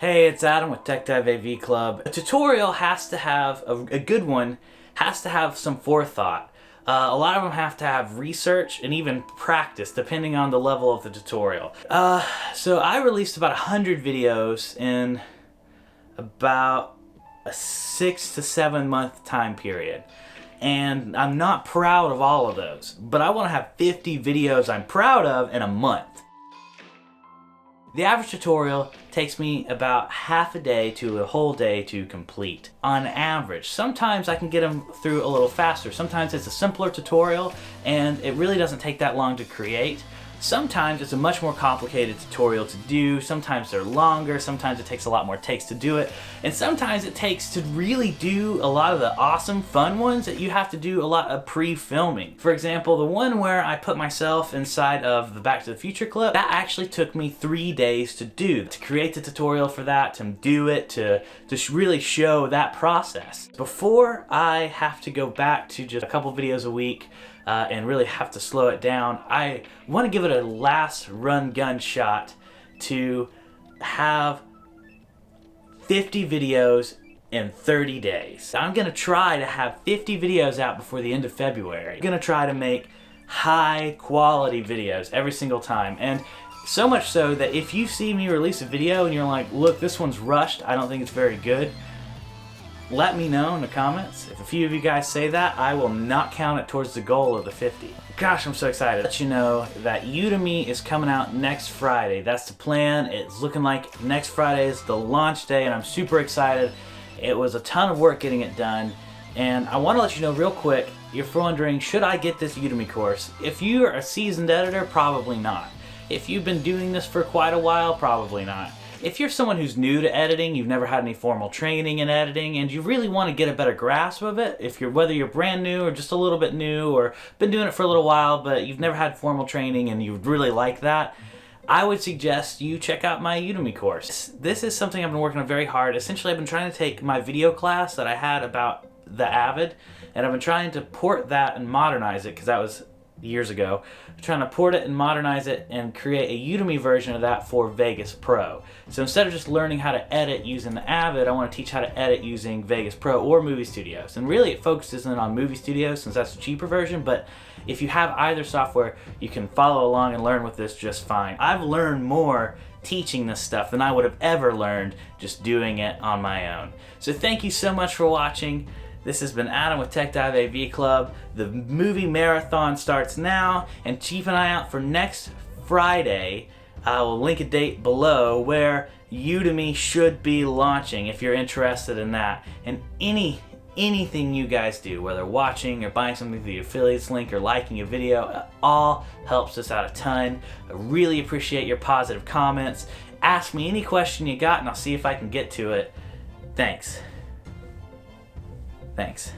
Hey, it's Adam with Tech Dive AV Club. A tutorial has to have, a good one, has to have some forethought. A lot of them have to have research and even practice depending on the level of the tutorial. So I released about 100 videos in about a 6 to 7 month time period. And I'm not proud of all of those, but I want to have 50 videos I'm proud of in a month. The average tutorial takes me about half a day to a whole day to complete, on average. Sometimes I can get them through a little faster. Sometimes it's a simpler tutorial and it really doesn't take that long to create. Sometimes it's a much more complicated tutorial to do. Sometimes they're longer. Sometimes it takes a lot more takes to do it. And sometimes it takes to really do a lot of the awesome, fun ones that you have to do a lot of pre-filming. For example, the one where I put myself inside of the Back to the Future clip, that actually took me 3 days to do. To create the tutorial for that, to do it, to really show that process. Before I have to go back to just a couple videos a week, and really have to slow it down, I want to give it a last run gun shot to have 50 videos in 30 days. I'm going to try to have 50 videos out before the end of February. I'm going to try to make high quality videos every single time, and so much so that if you see me release a video and you're like, look, this one's rushed, I don't think it's very good, let me know in the comments. If a few of you guys say that, I will not count it towards the goal of the 50. Gosh, I'm so excited. Let you know that Udemy is coming out next Friday. That's the plan. It's looking like next Friday is the launch day, and I'm super excited. It was a ton of work getting it done, and I want to let you know real quick, you're wondering, should I get this Udemy course? If you are a seasoned editor, probably not. If you've been doing this for quite a while, probably not. If you're someone who's new to editing, you've never had any formal training in editing, and you really want to get a better grasp of it, whether you're brand new or just a little bit new or been doing it for a little while but you've never had formal training and you really like that, I would suggest you check out my Udemy course. This is something I've been working on very hard. Essentially, I've been trying to take my video class that I had about the Avid, and I've been trying to port that and modernize it, because that was years ago. I'm trying to port it and modernize it and create a Udemy version of that for Vegas Pro. So instead of just learning how to edit using the Avid, I want to teach how to edit using Vegas Pro or Movie Studios. And really it focuses in on Movie Studios since that's the cheaper version, but if you have either software, you can follow along and learn with this just fine. I've learned more teaching this stuff than I would have ever learned just doing it on my own. So thank you so much for watching. This has been Adam with Tech Dive AV Club. The movie marathon starts now, and keep an eye out for next Friday. I will link a date below where Udemy should be launching if you're interested in that. And anything you guys do, whether watching or buying something through the affiliates link or liking a video, it all helps us out a ton. I really appreciate your positive comments. Ask me any question you got and I'll see if I can get to it. Thanks. Thanks.